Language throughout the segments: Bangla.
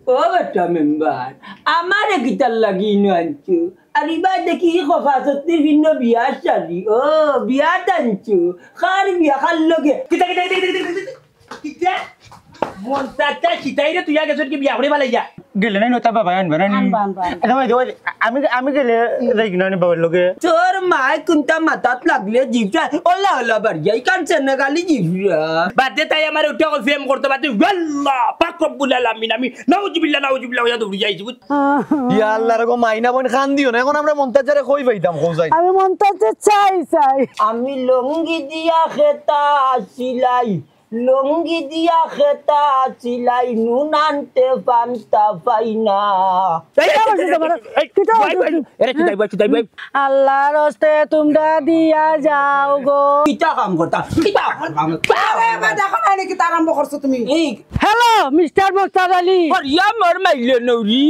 ও বেটা মেম্বার আমারে গিটার লাগিয়ে নো আনছু আর এবার দেখি খফা সত্যি ভিন্ন বিয়া সারি ও বিয়া টানছু খার বিয়া খার লগে কিতা কিতা কিতা কিতা কিতা মনটাটা কিতাইরে তুই আগে কি বিয়া করে ভালাই যা গেলে নাই নতা বাবা আনবা না আমি আমি গেলে যাই না বাবার লগে তোর মায় কোনটা মাথাত লাগলে জিভটা ওলা ওলা বার যাই কানছে না গালি জিভরা বাদে তাই আমার উঠে ফেম করতে বাদে আল্লাহ পাক রব্বুল আলামিন আমি নাউজুবিল্লাহ হইয়া দৌড়ি যাইছি ইয়া আল্লাহ রে গো মাইনা বোন খান দিও না এখন আমরা মন্তাজারে কই পাইতাম কই আমি মন্তাজে চাই আমি লঙ্গি দিয়া খেতা সিলাই লঙ্গি দিয়া খেতা সিলাই নুন আনতে পান্তা পাইনা আল্লাহর হস্তে তোমরা দিয়া যাও গো কিটা কাম করতা কিটা কাম দেখো না নাকি আরম্ভ করছো তুমি হ্যালো মিস্টার মুক্তার আলী ইয়া মর মাইলে নৌরি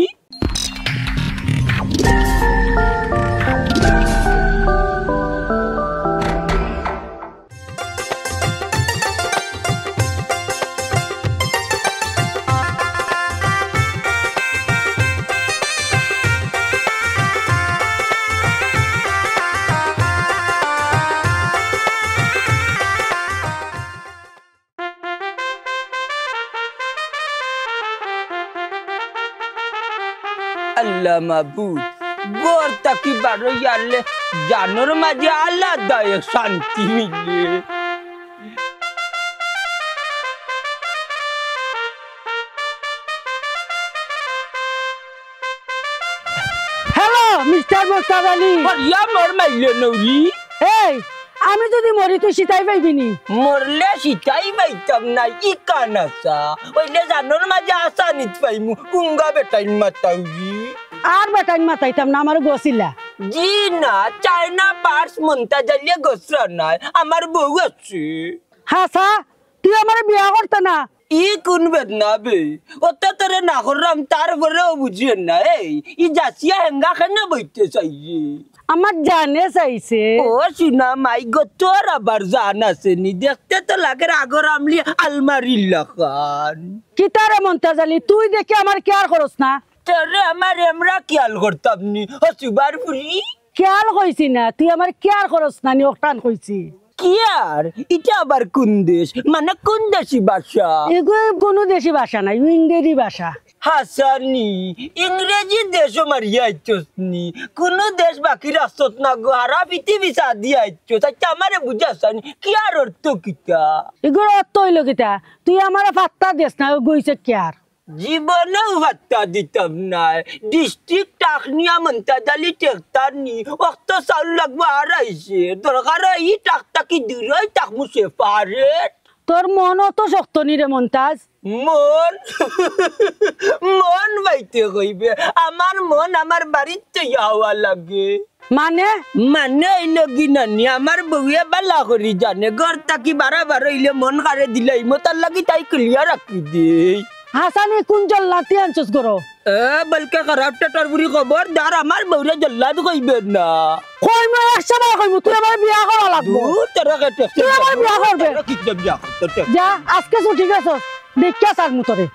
আল্লাহ মাবুদ গোর তাকি বারো ইয়ারলে জানোর মাঝে আলাদা এক শান্তি মিলে হ্যালো মিস্টার মুক্তার আলী ইয়া মর মাইলে নৌরি এই আমি যদি মরি তুই সিতাই পাইবি নি মরলে সিটাই পাইতাম না ই কানাসা ওইলে জানোর মাঝে আসা নিত পাইমু উঙ্গা বেটাইন মাতাউজি আর বেটাইন মাতাইতাম না আমার গছিলা জি না চায়না পার্স মনটা জ্বালিয়ে গোসরা নাই আমার বউ আছে হাসা তুই আমার বিয়া করতে না ই কোন বেদনা বে ওটা তোরে না করলাম তারপরেও বুঝিয়ে না এই ই যাচিয়া হেঙ্গা খানে বইতে চাইছে আমার জানে চাইছে ও শুনা মাই গো তোর আবার জান আছে নি দেখতে তো লাগে আগর আমলি আলমারি লাখান কি তারে মন্তাজ আলী তুই দেখে আমার কেয়ার করস না তোরে আমার এমরা খেয়াল করতাম নি হসুবার ফুরি খেয়াল কইছি না তুই আমার কেয়ার করস না নি ওটান কইছি কি আর এটা আবার কোন দেশ মানে কোন দেশি ভাষা এগুলো কোনো দেশি ভাষা নাই ইংরেজি ভাষা হাসানি ইংরেজি দেশ মারিয়া আইছনি কোন দেশ বাকি রাস্তাত না গো হারা পৃথিবী সাদি আইছো তাই আমারে বুঝাছনি কি আর অর্থ কিটা এগুলো অর্থ হইল কিতা তুই আমার পাত্তা দেস না গইছে কেয়ার জীবনেও ভাত্তা দিতাম না ডিস্ট্রিক্ট টাকনিয়া মন্তাজালি টেকতার নি অক্ত চাউল লাগবো আর আইছে দরকার ই টাকটা কি দূরই টাক মুছে পারে তোর মন অত শক্ত নি রে মন্তাজ মন মন বাইতে কইবে আমার মন আমার বাড়িতে যাওয়া লাগে মানে মানে হইলো কি নানি আমার বউয়ে বালা করি জানে ঘর তাকি বারা হইলে মন কারে দিলে তার লাগি তাই ক্লিয়ার রাখি দেই হাসানি কোন জল্লাতি আনছস করো বলকে খারাপ টাটার বুড়ি খবর দার আমার বউরে জল্লাদ কইবে না কই মই একশো বার কইমু তুই আমার বিয়া করা লাগবো তোরা কে তুই আমার বিয়া করবে কি বিয়া করতে যা আজকে ছুটি গেছস দেখিয়া সার মুতরে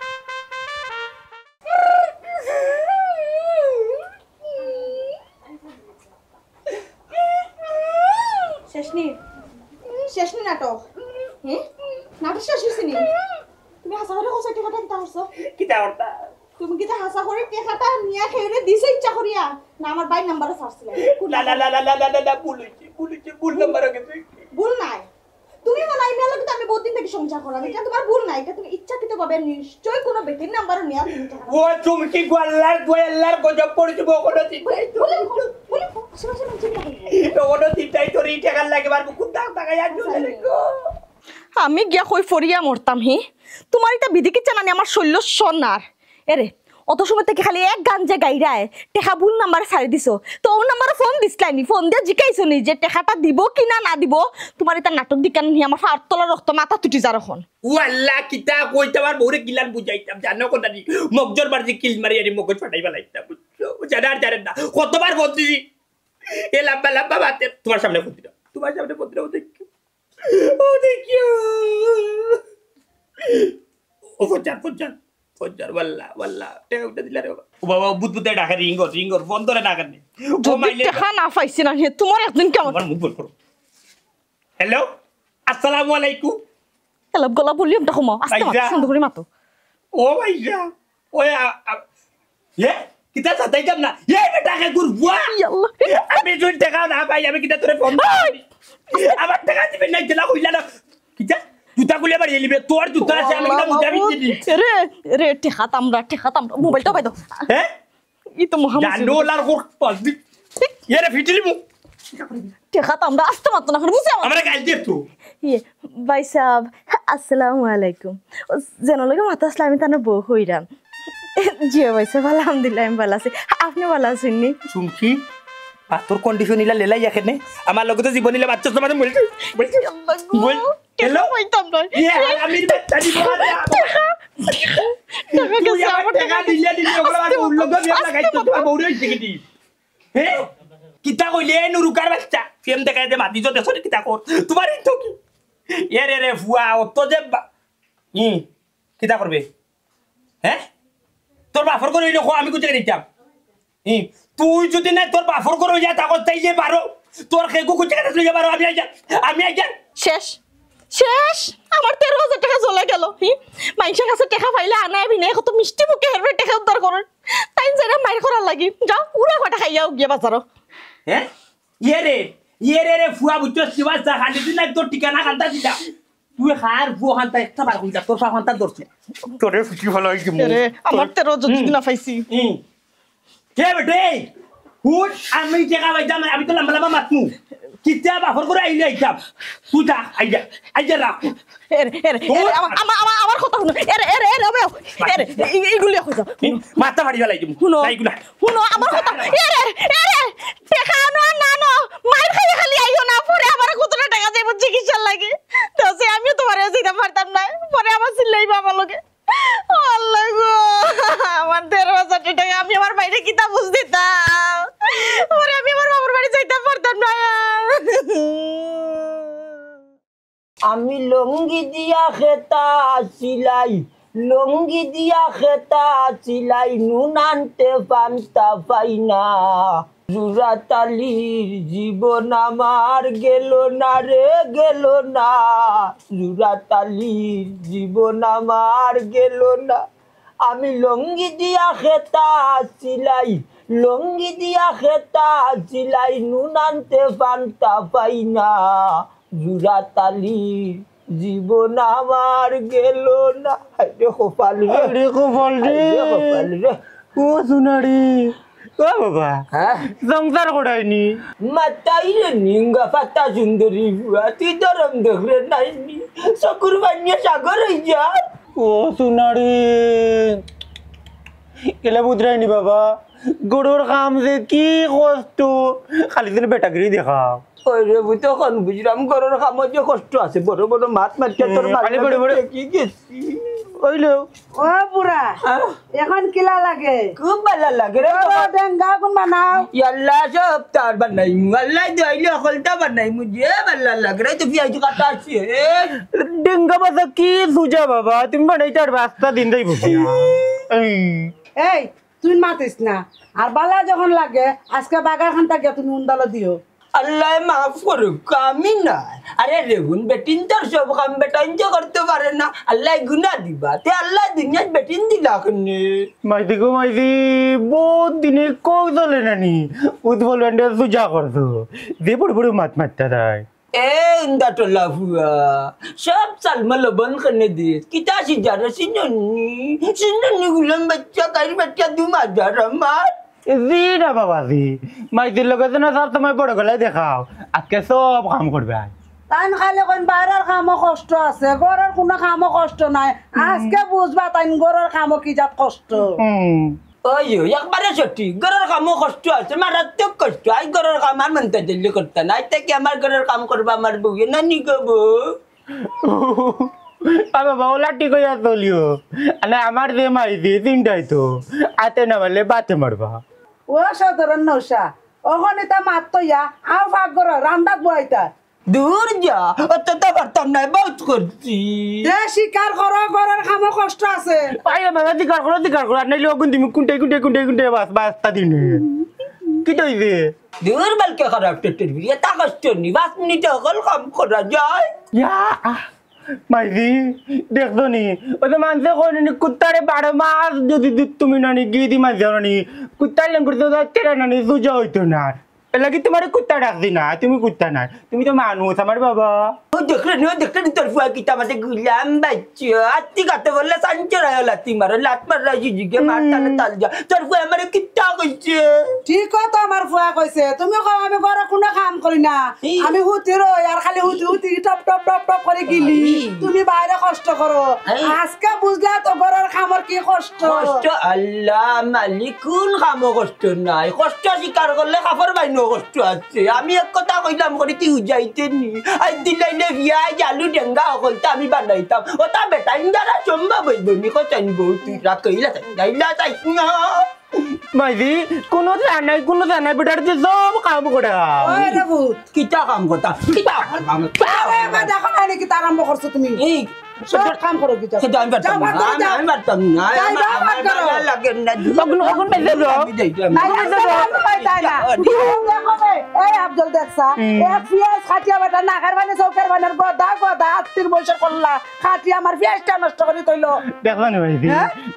শেষনি নাটক হ্যাঁ নাটক শেষ হয়েছে নি তুমি হাসা করে কোসা টেকাটা কিতা করছো কিতা করতা তুমি কিতা হাসা করে টেকাটা নিয়া খেয়ে দিছো ইচ্ছা করিয়া না আমার বাই নাম্বারে ছাড়ছিলে লা ভুল নাম্বার গেছে ভুল নাই তুমি মনে হয় মেলো কিন্তু আমি বহুত দিন থেকে সংসার করলাম এটা তোমার ভুল নাই এটা তুমি ইচ্ছাকৃতভাবে নিশ্চয়ই কোনো ব্যক্তির নাম্বার নিয়া তুমি ও তুমি কি গোয়াল্লার গজব পড়েছে বকনো চিন্তাই বলি আশেপাশে মানুষ চিন্তা করি বকনো চিন্তাই তোর এই টাকা লাগে মারবো খুব টাকা আনজলে গো আমি গিয়া কই ফরিয়া মরতাম হি তোমার এটা বিধি কি জানানি আমার শৈল্য সোনার এরে অত সময় থেকে খালি এক গান যে গাইরায় টেকা ভুল নাম্বার ছাড়ি দিছো তো ও নাম্বারে ফোন দিসলাইনি ফোন দিয়ে জিকাইছো নি যে টেকাটা দিব কি না দিব তোমার এটা নাটক দিকান নি আমার ফার তলা রক্ত মাথা তুটি যা রখন ওয়াল্লাহ কিতা কইতে আমার বউরে কিলান বুঝাইতাম জানো কোনটা নি মগজর বাড়ি কিল মারি আনি মগজ ফাটাইবা লাইতাম বুঝছো জানেন না কতবার ফোন দিছি এ লম্বা বাতে তোমার সামনে ফোন দিলাম তোমার সামনে ফোন দিলাম ও দেখিও ও ফোন পঞ্চার বল্লা বল্লা টেকা উঠে দিলা রে ও বাবা বুদবুদে ডাকে রিঙ্গর ফোন ধরে না কেন ও যদি মাইলে টেকা না পাইছি না হে তোমার একদিন কেমন আমার মুখ বল করো হ্যালো আসসালামু আলাইকুম এলাপ গলা ভলিউমটা কমাও আস্তে মাতো ভাইয়া। শান্ত করে মাতো ও ভাইয়া ওই এ কিতা সাতাই কাম না এ টাকা গুরবুয়া ইয়াল্লাহ আমি যদি টাকা না পাই আমি কিতা তোরে ফোন আমার টাকা দিবেন না দিলা কইলা না কিতা জুতা খুলে বাড়ি এলিবে তোর জুতা আছে আমি কিতা মুজা বিচ্ছি দি রে রে টেকা তামরা মোবাইলটা পাই দাও হ্যাঁ ই তো মোহাম্মদ জানোলার কোর পাস দি এরে ফিটিলি মু টেকা তামরা আস্তে মাতো না বুঝে আমার আমরা গাল দিয়ে তো ইয়ে ভাই সাহেব আসসালামু আলাইকুম যেন লগে মাতা আসলে আমি তার বউ হইরাম জি ভাই সাহেব আলহামদুলিল্লাহ আমি ভালো আছি আপনি ভালো আছেন নি শুনছি তোর কন্ডিশন ইলা লেলাই এখানে আমার লগে তো জীবন ইলা বাচ্চা তোমাদের বলছি বল হ্যালো হইতাম না আমির বাচ্চা দিব তুই আমার টাকা দিলে ওগুলো আর উল্লো গো বিয়া লাগাইছো তোমার বউরে হইছে কি হে কিতা কইলে নুরুকার বাচ্চা ফেম দেখাই দে মাটি যো দেছো কিতা কর তোমার তো কি এরে রে ফুয়া অত যে কিতা করবে হ্যাঁ তোর বাফর করে হইলো আমি কুচে দিতাম তুই যদি না তোর বাফর করে যা তাকত তাই যে পারো তোর খেগু কুচে তুই যে পারো আমি আইয়া শেষ শেষ আমার 13,000 টাকা চলে গেল মাইনসের কাছে টাকা পাইলে আনাই বিনাই কত মিষ্টি মুখে হেরবে টাকা উদ্ধার করেন তাই যারা মাইর করার লাগি যাও উড়া ফাটা খাইয়াও গিয়ে বাজারও হ্যাঁ ইয়ে রে ফুয়া বুঝছো শিবাসা খালি দিন তোর ঠিকানা খান্তা দিলা তুই খার ফুয়া খান্তা একটা বার কইতা তোর ফা খান্তা ধরছে তোরে ফুটি ভালো হইছে রে আমার 13 যদি না পাইছি কে বেটে হুট আমি টাকা পাইতাম আমি তো লম্বা লম্বা মাতমু কিতা বাফর করে আইলে আইতাম তুই যা আইজা রাখ আমার কথা শুনো এইগুলি কইছো মাথা ফাড়ি ফেলাই দিমু শুনো এইগুলা শুনো আমার কথা টাকা আনো না আনো মাইর খালি খালি আইও না পরে আমার কতটা টাকা যাইব চিকিৎসার লাগে তো আমিও তোমার যেতে পারতাম না পরে আমার চিল্লাই বাবা লগে আল্লাহ গো আমার 13,000 টাকা আমি আমার বাইরে কিতা বুঝ দিতাম পরে আমি আমার বাবার বাড়ি যাইতে পারতাম না আমি লঙ্গি দিয়া খেতা সিলাই লঙ্গি দিয়া খেতা সিলাই নুন আনতে পান্তা পাই না জুরাতালির জীবন আমার গেল না রে গেল না জুরাতালির জীবন আমার গেল না আমি লঙ্গি দিয়া খেতা সিলাই লঙ্গি দিয়া খেতা সিলাই নুন আনতে পান্তা পাই না জুরাতালির জীবন আমার গেল না রে কপাল রে কপাল রে ও সোনারি ও বাবা হ্যাঁ সংসার করাইনি মাতাই রে নিঙ্গা পাতা সুন্দরী বুয়া তুই দরম দেখলে নাইনি চকুর বানিয়ে সাগর হয়ে যা ও সোনারি কেলে বুঝরাইনি বাবা গরুর কাম যে কি কষ্ট খালি দিন বেটাগিরি দেখা ওই রে বুই তখন বুঝলাম গরুর কামত যে কষ্ট আছে বড় বড় মাছ মারতে তোর খালি বড় বড় কি গেছি ওইলো ও বুড়া এখন কিলা লাগে খুব ভালো লাগে রে ডেঙ্গা কোন বানাও ইয়াল্লা সব তার বানাই আল্লাহ দিলে হলটা বানাই মুঝে ভালো লাগে রে তো পিয়াজ কাটা আছে ডেঙ্গা বাসা কি সুজা বাবা তুমি বানাইতে আর রাস্তা দিন যাই বুঝি এই তুই মাতিস না আর বালা যখন লাগে আজকে বাগার খান থাকে তুমি উন্দালো দিও আল্লাহ মাফ করুক আমি না আরে রেগুন বেটিন তোর সব কাম বেটাইন যে করতে পারে না আল্লাহ গুনা দিবা তে আল্লাহ দুনিয়াত বেটিন দিলা কনে মাইদি গো মাইদি বহুত দিনে কক চলে নানি উৎপল ব্যান্ডে সুজা করছো যে বড় বড় মাত মারতে দেয় এ ইন্দা টোলা হুয়া সব সালমা লবণ খানে দে কিতা সিজারা সিননি গুলাম বাচ্চা কারি বাচ্চা দু মাজার আমার জি না বাবা জি মাইদির লগে না সব সময় বড় গলায় দেখাও আজকে সব কাম করবে তাই খালি কোন বাইরের কামও কষ্ট আছে ঘরের কোনো কামও কষ্ট নাই আজকে বুঝবা তাই ঘরের কামও কি জাত কষ্ট ওই একবারে সঠিক ঘরের কামও কষ্ট আছে মারাত্মক কষ্ট আই ঘরের কাম আর মনটা দিল্লি করতে না আইতে কি আমার ঘরের কাম করবা আমার বউয়ে না নি গব বাবা লাঠি কইয়া চলিও আরে আমার যে মাইদি তিনটাই তো আতে না বলে বাতে মারবা ও সাধারণ নৌসা ওখানে তা মাত ইয়া আও ভাগ ঘর রান্দাত বইতা দূর যা অতটা পারতাম না বহুত করছি এ স্বীকার করো ঘরের কামও কষ্ট আছে আইয়া বাবা দিকার করো আর নাইলে ওগুন তুমি কুন্টে বাস্তা দিনে কি তৈবে দূর বালকে খারাপ টেটের বিয়ে তা কষ্ট নি 5 মিনিটে সকল কাম করা যায় ইয়া মাইজি দেখছো নি ওই তো মানুষে কইনি কুত্তারে 12 মাস যদি তুমি নানি গিয়ে দি মাঝে নানি কুত্তার লেঙ্গুর তো তেরা নানি সুজা হইতো না এলা কি তোমার কুত্তা ডাকছি না তুমি কুত্তা না তুমি তো মানুষ আমার বাবা ও দেখলেন তোর ফুয়া কিতা মাঝে গুলাম বাচ্চা আত্তি কাতে বললে সাঞ্চরা লাতি মার লাত মার রাজি জিগে মার তালে তাল যা তোর ফুয়া আমারে কিতা কইছে ঠিক তো আমার ফুয়া কইছে তুমি কও আমি ঘরে কোনো কাম করি না আমি হুতি রই আর খালি হুতি টপ টপ টপ টপ করে গিলি তুমি বাইরে কষ্ট করো আজকে বুঝলা তো ঘরের কামর কি কষ্ট কষ্ট আল্লাহ মালিক কোন কাম কষ্ট নাই কষ্ট স্বীকার করলে কাপড় বাইনো কষ্ট আছে আমি এক কথা কইলাম করি তুই যাইতে নি আই দিলাইলে বিয়া জালু ডেঙ্গা হইতা আমি বানাইতাম ওটা বেটা ইন্দারা সম্ভব হইব নি কইতাম তুই রাখইলা যাইলা তাই না মাইজি কোনো জানাই বেটার যে সব কাম করে ওই রে ভূত কিতা কাম করতা কিতা কাম আরে মা দেখো না কি আরম্ভ করছো তুমি এই সব কাম করো কি যাও সেটা আমি পারতাম না আমি পারতাম না আমার ভালো লাগে না অগুন বেজে দাও আমি যাইতাম এই আব্দুল দেখছা এক পিয়াজ খাটিয়া বেটা নাগার বানে চৌকার বানের গদা আত্মীর বসে করলা খাটিয়া আমার পিয়াজটা নষ্ট করে তৈলো দেখো না মাইজি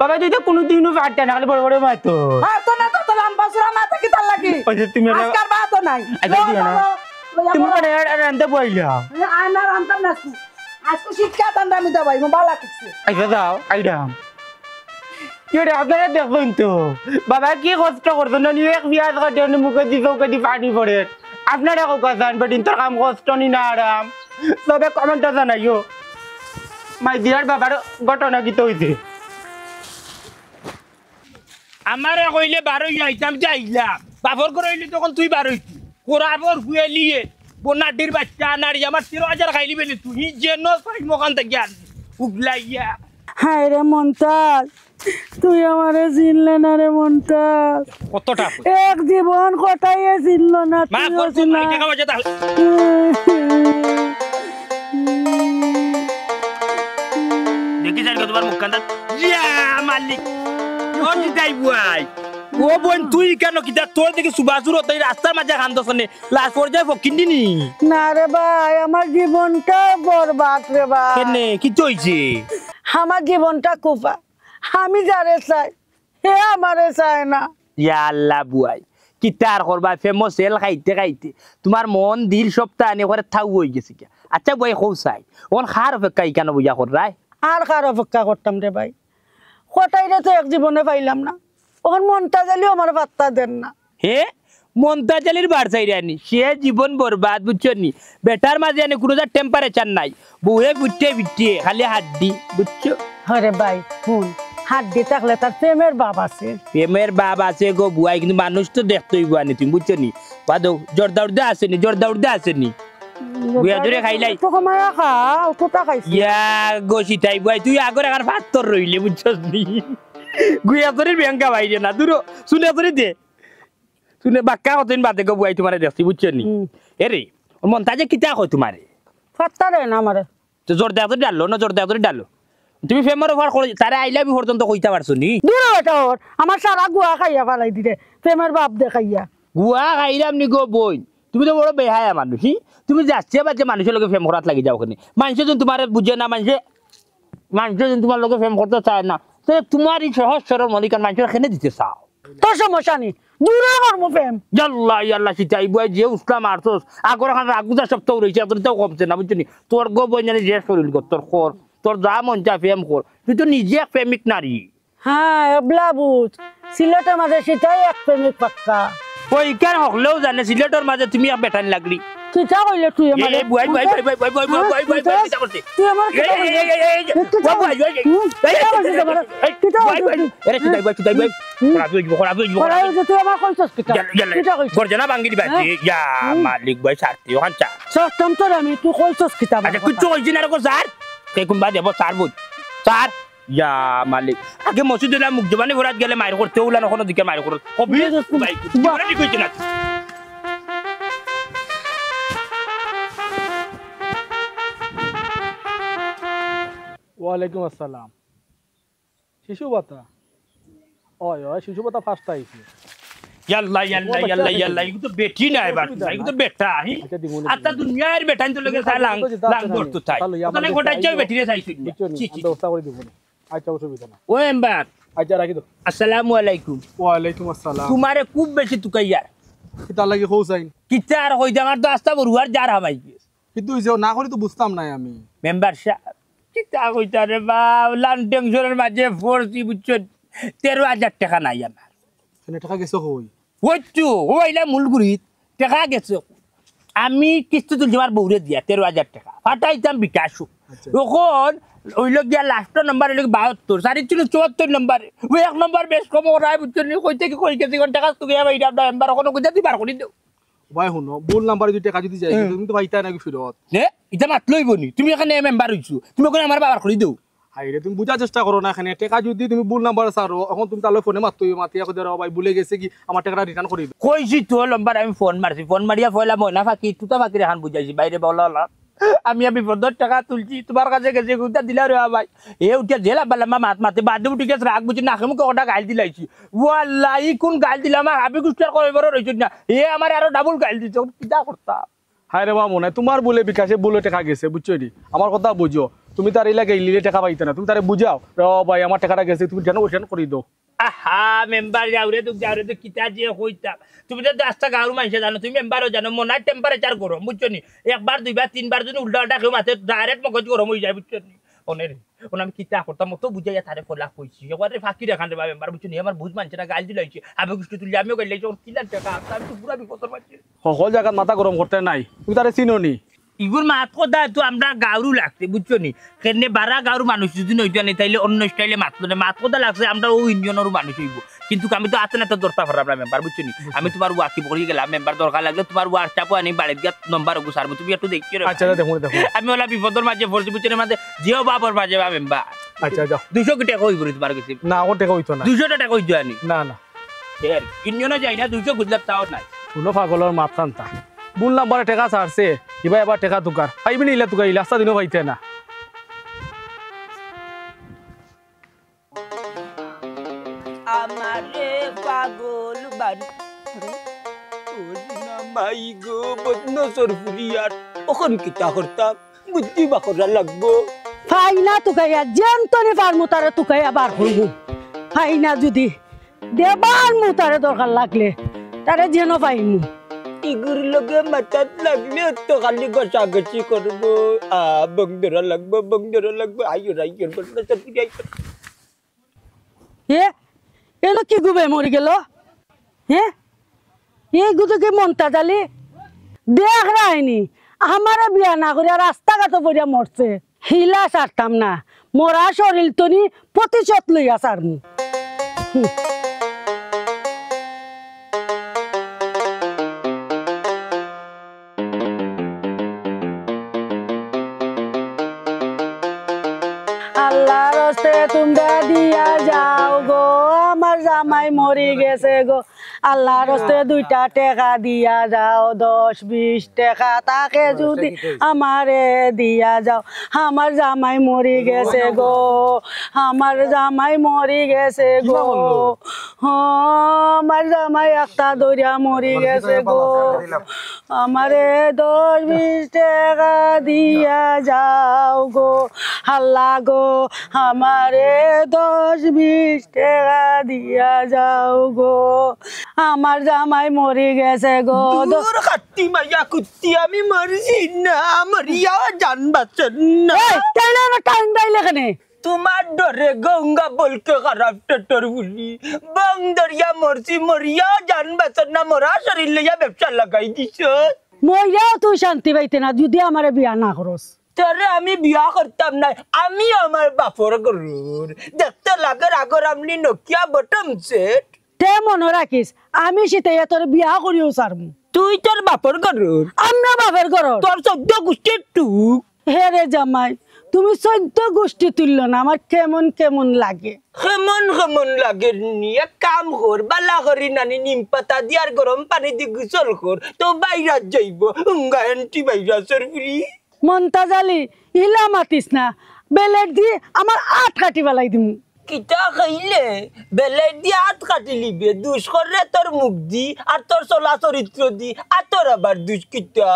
বাবা তুই তো কোনোদিনও পারতে না খালি বড় বড় মাতো আর তো না তো লম্বা সুরা মাথা কি তার লাগি ওই যে তুমি আজকাল বাতো নাই আচ্ছা দিও না তুমি মানে রান্তে বইলা আনার আনতাম না আজকে শিক্ষা তান্ডা আমি দেবাই বালা কিছু আচ্ছা যাও আইডাম কেডে আপনারা দেখুন তো বাবা কি কষ্ট করতো না নিয়ে এক বিয়াজ কাটে মুখে দি চৌকে দি পানি পড়ে আপনারা কোকা জান বেটিন তোর কাম কষ্ট নি না আরাম সবে কমেন্টে জানাইও মাই দিয়ার বাবার ঘটনা কি তো হইছে আমারে কইলে 12 আইতাম যাইলাম বাবর করে হইলে তখন তুই 12 কোরাবর হুয়ে লিয়ে বোনাডির বাচ্চা নারী আমার 13000 খাইলি বেলি তুই যেন সাই মকান থেকে আন উগলাইয়া হায় রে মন্তাজ তুই আমারে চিনলে না রে মন্তাজ কত টাকা এক জীবন কটাইয়ে চিনল না মা তুইও করছ চিনা। নাই টাকা বাজে তাহলে দেখি যাই তোমার মুখ কান্দা ইয়া মালিক ও জিতাই বুয়াই ও বোন তুই কেন কিটা তোর দেখি সুবাসুর তাই রাস্তার মাঝে কান্দছনে লাস্ট পর্যায়ে ফকিন্দি নি না রে ভাই আমার জীবনটা বরবাদ রে ভাই কেনে কি হইছে আমার জীবনটা কুফা আমি যারে চাই হে আমারে চায় না ইয়া আল্লাহ বুয়াই কিতার করবা ফেমাস সেল খাইতে খাইতে তোমার মন দিল সপ্তাহ আনি করে থাউ হয়ে গেছে কি আচ্ছা বই খৌ চাই ওন খার অপেক্ষা কেন বুঝা কর রাই আর কার অপেক্ষা করতাম রে ভাই কটাইরে তো এক জীবনে পাইলাম না ওখান মনটা জ্বালিও আমার পাত্তা দেন না হে মন্তাজালির বার চাইরে আনি সে জীবন বরবাদ বুঝছো নি বেটার মাঝে আনি কোনো টেম্পারেচার নাই বউয়ে বিটিয়ে খালি হাড্ডি বুঝছো আরে ভাই শুন হাড্ডি থাকলে তার প্রেমের বাপ আছে প্রেমের বাপ আছে গো বুয়াই কিন্তু মানুষ তো দেখতেই বুয়ানি তুমি বুঝছো নি বাদো জর্দাউদ্দা আসেনি আসেনি বুয়া ধরে খাইলাই তো কমায়া খাও তোটা খাইছি ইয়া গোসি তাই বুয়াই তুই আগর এখন ভাতর রইলে বুঝছস নি গুয়া তোর ব্যাংকা বাইরে না দূর শুনে তোরে দে শুনে বাক্কা কতদিন বাদে গো বুয়াই তোমারে দেখছি বুঝছো নি এরে ওর মন তাজে কিতা কই তোমারে পাত্তা দেয় না আমারে তো জর্দাউদ্দা ডাললো না জর্দাউদ্দা ডাললো তুমি ফেমার অফার করে তারে আইলা বি পর্যন্ত কইতা পারছো নি দূর এটা ওর আমার সারা গুয়া খাইয়া ফালাই দিলে প্রেমের বাপ দেখাইয়া গুয়া খাইলাম নি গো বই তুমি তো বড় বেহায়া মানুষ তুমি যাচ্ছে বাচ্চা মানুষের লোকে ফেম করাত লাগি যাও ওখানে মানুষে যখন তোমার বুঝে না মানুষে যখন তোমার লোকে ফেম করতে চায় না তো তোমার এই সহজ সরল মনিকার মানুষের এখানে দিতে চাও তোর সমস্যা নেই দূরে কর্ম প্রেম ইয়াল্লা ইয়াল্লা সিটাই বই যে উসলাম আরছস আগর এখন রাগুজা সপ্তাহ রইছে তোর তাও কমছে না বুঝছনি তোর গো বই জানি যে শরীর তোর খর তোর যা মন চা ফেম কর তুই তো নিজে এক প্রেমিক নারী হ্যাঁ এবলা বুঝ সিলেটের মাঝে সেটাই এক প্রেমিক পাক্কা ওই কেন হকলেও জানে সিলেটের মাঝে তুমি এক বেটান লাগলি কিটা কইলে তুই আমারে বই তুই আমার কিটা তুই আমার কইছস কিটা কিটা কইছস গর্জনা ভাঙ্গি দিবা ইয়া মালিক ভাই সারতি ওখান চা সত্যম তোর আমি তুই কইছস কিটা আচ্ছা কুচ্চু কইছি না রকম স্যার কে কোনবা দেব স্যার বুঝ স্যার ইয়া মালিক আগে মসজিদে মুখ জবানি ভরাত গেলে মাইর করতে ওলা নখন দিকে মাইর করতে কবি ভাই কি কইছ না ওয়ালাইকুম আসসালাম শিশু ভাতা ওই ওই শিশু ভাতা ফার্স্ট আইছে ইয়াল্লা ইয়াল্লা ইয়াল্লা ইয়াল্লা এগুলো তো বেটি নাই বাট এগুলো তো বেটা হি আচ্ছা দিমুনি আত্তা দুনিয়ার বেটা তো লগে লাং লাং ধরতো তাই ওখানে গোটা চাই বেটি রে চাইছি ব্যবস্থা করে দিব আচ্ছা অসুবিধা না ও এমবার আচ্ছা রাখি দাও আসসালামু আলাইকুম ওয়ালাইকুম আসসালাম তোমারে খুব বেশি তুকাইয়ার কিতা লাগি হোসাইন কিতা আর কই আমার তো আস্তা বড়ুয়ার জার হামাই গেছে কিন্তু যে না করি তো বুঝতাম নাই আমি মেম্বার সাহেব কিতা কইতা রে বাপ লান টেনশনের মাঝে ফোরসি বুঝছো 13,000 টাকা নাই আমার এনে টাকা গেছো কই হইতো ওইলা মূলগুড়িত টাকা গেছে আমি কিস্তি তুলছি আমার বউরে দিয়া 13,000 টাকা ফাটাইতাম বিকাশও তখন ওই লোক গিয়া লাস্ট নাম্বার হইল 72 74 নম্বর ওই এক নম্বর বেশ কম ওরাই বুঝছো নি কইতে কি কই গেছে কোন টাকা তুই ভাই আমরা মেম্বার কোনো কইতে দিবার করি দেও ভাই শুনো ভুল নাম্বারে যদি টাকা যদি যাই তুমি তো পাইতা নাকি ফিরত নে এটা মাতলইব নি তুমি এখানে মেম্বার হইছো তুমি কোন আমার বাবার করি দেও হাইরে তুমি বুঝার চেষ্টা করো না এখানে টাকা যদি তুমি ভুল নাম্বারে সারো এখন তুমি তাহলে ফোনে মাতিয়া কই দাও ভাই ভুলে গেছে কি আমার টাকাটা রিটার্ন করে দিও কইছি তো নম্বর আমি ফোন মারছি ফোন মারিয়া ফয়লা ময়না ফাঁকি তুতা ফাঁকি রেখান বুঝাইছি বাইরে বলা আমি 50 টাকা তুলছি তোমার কাছে গেছে গুতা দিলা রে ভাই এ উঠিয়া জেলা বালামা মাত মাতে বাদে উঠে গেছে রাগ বুঝি না মুখে ওটা গাল দিলাইছি ওয়াল্লাহি কোন গাল দিলাম আমার হাবি গুস্টার কইবার রইছ না এ আমার আরো ডাবল গাল দিছে কিটা করতাম হাইরে বাবা মনে তোমার বলে বিকাশে বলে টাকা গেছে বুঝছো নি আমার কথা বুঝো তুমি তার এলাকায় লিলে টাকা পাইতে না তুমি তারে বুঝাও ভাই আমার টাকাটা গেছে তুমি জানো ওইখানে করে দাও আহা মেম্বার যাওরে তো কিতা যে কইতাম তুমি তো 10টা গাঁর মানুষ জানো তুমি মেম্বারও জানো মনার টেম্পারেচার গরম বুঝছো নি একবার দুইবার তিনবার যদি উল্টা উল্টা কেউ মাথে ডাইরেক্ট মগজ গরম হয়ে যায় বুঝছো নি অনেরে আমি কিতা করতাম মতো বুঝাইয়া তারে ফলা কইছি একবারে ফাঁকি রেখান রে মেম্বার বুঝছো নি আমার বুঝ মানছে না গাল দিলাইছি আমি গুষ্টি তুলি আমিও গাইলাই যখন কিলার টাকা আমি তো পুরা বিপদর মাঝে সকল জায়গায় মাথা গরম করতে নাই তুমি তারে চিনো নি ইগুর মাত কথা তো আমরা গাঁরু লাগছে বুঝছো নি কেনে বারা গাঁর মানুষ যদি নইতো নি তাইলে অন্য স্টাইলে মাত কথা লাগছে আমরা ও ইন্ডিয়ানেরও মানুষ হইব কিন্তু আমি তো আছে না তো দরকার পারলাম মেম্বার বুঝছো নি আমি তোমার ওয়াকি পড়ে গেলাম মেম্বার দরকার লাগলে তোমার হোয়াটসঅ্যাপও আনি বাড়ির গিয়ে নম্বর গুছারবো তুমি একটু দেখি আচ্ছা দেখো দেখো আমি ওলা বিপদর মাঝে পড়ছি বুঝছো মাঝে জিও বাপর মাঝে বা মেম্বার আচ্ছা যাও 200 টাকা কই করি তোমার কাছে না আমার টাকা হইতো না 200 টাকা কই দিও আনি না না ইন্ডিয়ানে যাই না 200 গুজলাপ তাও নাই কোনো পাগলের মাত টানতা ভুল নাম্বারে টাকা ছাড়ছে কিবা এবার টাকা তুকার পাইবি না ইলা তুকা ইলাস্তা দিনও পাইতে না আমারে পাগল বাড়ি মাই গো বদনো সরফুরিয়ার ওখান কিতা করতাম বুদ্ধি বাকরা লাগবো ফাইনা তুকাইয়া যেন তনে পার মুতারে তুকাইয়া বার করবো ফাইনা যদি দেবার মুতারে দরকার লাগলে তারে যেন পাইমু ইগুর লগে মাথাত লাগলে তো খালি গছাগছি করবো বংদরা লাগবো আইয়ো বদনো সরফুরিয়া এ এলো কি গুবে মরি গেল হ্যাঁ এই গুদকে মনটা জালি দেখ রায়নি আমারে বিয়া না করিয়া রাস্তাঘাটে পড়িয়া মরছে হিলা ছাড়তাম না মরা শরীর তনি প্রতিশোধ লইয়া ছাড়মু আল্লাহর হস্তে তোমরা দিয়া যাও গো আমার জামাই মরি গেছে গো আল্লাহর হস্তে 2টা টাকা দিয়া যাও 10-20 টাকা তাকে যদি আমারে দিয়া যাও আমার জামাই মরি গেছে গো আমার জামাই মরি গেছে গো আমার জামাই একটা দরিয়া মরি গেছে গো আমারে 10-20 টাকা দিয়া যাও গো আল্লাহ গো আমারে 10-20 টাকা দিয়া যাও গো আমার জামাই মরি গেছে গো দূর খাতি মাইয়া কুত্তি আমি মরছি না মরিয়া জান বাঁচন না কেন টাইম দাইলে কেনে তোমার ডরে গঙ্গা বলকে খারাপ টেটর বলি বং দরিয়া মরছি মরিয়া জান বাঁচন না মরা শরীর লইয়া ব্যবসা লাগাই দিছ মইরাও তুই শান্তি পাইতে না যদি আমারে বিয়া না করস তোরে আমি বিয়া করতাম না আমি আমার বাপর গরুর দেখতে লাগে আগর আমনি নকিয়া বটম সেট তে মনে রাখিস আমি সেটাই তোর বিয়া করিও সারমু তুই তোর বাপর গরুর আমরা বাপের ঘর তোর 14 গোষ্ঠীর টুক হে রে জামাই তুমি 14 গোষ্ঠী তুলল না আমার কেমন কেমন লাগে কেমন লাগে নি এক কাম কর বালা করি নানি নিম পাতা দিয়ার গরম পানি দি গোসল কর তো বাইরাত যাইব উঙ্গা এন্টি ভাইরাসের ফ্রি মনতা জালি ইলা মাতিস না বেলেট দি আমার আট কাটি বেলাই দিম কিতা খাইলে বেলাই দিয়ে হাত কাটি লিবে দুষ করে তোর মুখ দি আর তোর চলা চরিত্র দি আর তোর আবার দুষ কিতা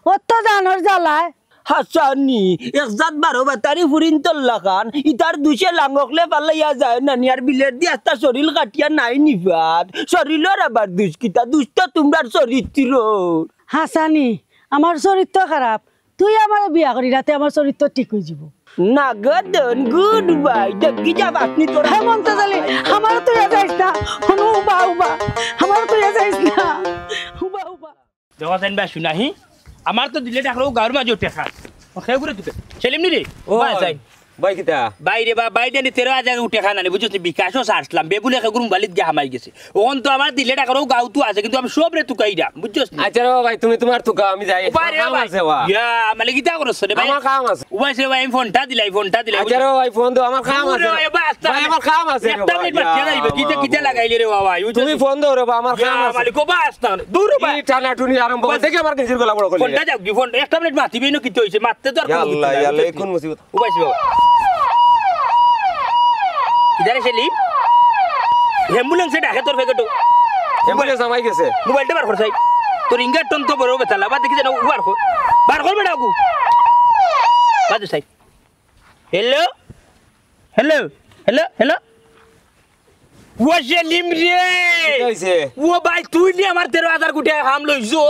অত জানোর জ্বালায় হাসানি একজাত 12 বাতারি ফুরিন তল্লা খান ইতার দুষে লাঙ্গকলে পালাইয়া যায় নানি আর বিলের দিয়ে আস্তা শরীর কাটিয়া নাই নিবাদ শরীরের আবার দুষ কিতা দুষ তো তোমরার চরিত্র হাসানি আমার চরিত্র খারাপ তুই আমার বিয়া করি রাতে আমার চরিত্র ঠিক হয়ে যাব নাগদন গুড বাই দেখি যাব আপনি তোর হেমন্ত জালি আমার তুই যাইস না হনু উবা উবা আমার তুই যাইস না উবা উবা দেওয়া যাইন বা শুনাহি আমার তো দিলে টাকলেও গাঁর মাঝে টেকা খেয়ে ঘুরে দিতে সেলিম নি রে বাই যাই ভাই কিতা বাইরে বা বাইরে নি 13,000 উঠে খানা নি বুঝছিস বিকাশও সারছিলাম বেবুলে গুরুম বালিত গিয়ে হামাই গেছে ওখান তো আমার দিলে টাকারও গাঁও তো আছে কিন্তু আমি সব রে তুকাইরা বুঝছিস আচ্ছা রে ভাই তুমি তোমার তুকা আমি যাই কাম আছে ওয়া ইয়া মানে কিতা করছ রে ভাই আমার কাম আছে ওই সে ভাই ফোনটা দিলাই আচ্ছা রে ভাই ফোন দাও আমার কাম আছে ভাই আমার কাম আছে রে একটা মিনিট বাকি যাইবে কিতা কিতা লাগাইলে রে বাবা তুমি ফোন দাও রে আমার কাম আছে মালিক কো বাস্তা দূর ভাই টানা টুনি আরম্ভ করে দেখে আমার কিসির গলা বড় করে ফোনটা যাও কি ফোন একটা মিনিট মাতিবি না কিতা হইছে মারতে তো আর আল্লাহ আল্লাহ কোন মুসিবত উবাইছি বাবা ইদারে সেলিম অ্যাম্বুলেন্সে ডাকে তোর ফেকেটো এমবুলেন্স আমাই গেছে মোবাইলটা বার কর চাই তোর ইঙ্গার টন তো বড় বেতালা বা দেখি যেন বার কর বেটা আগু বাজু চাই হ্যালো হ্যালো হ্যালো হ্যালো ও সেলিম রে কি হইছে ও ভাই তুই নি আমার 13,000 কোটি হাম লইছো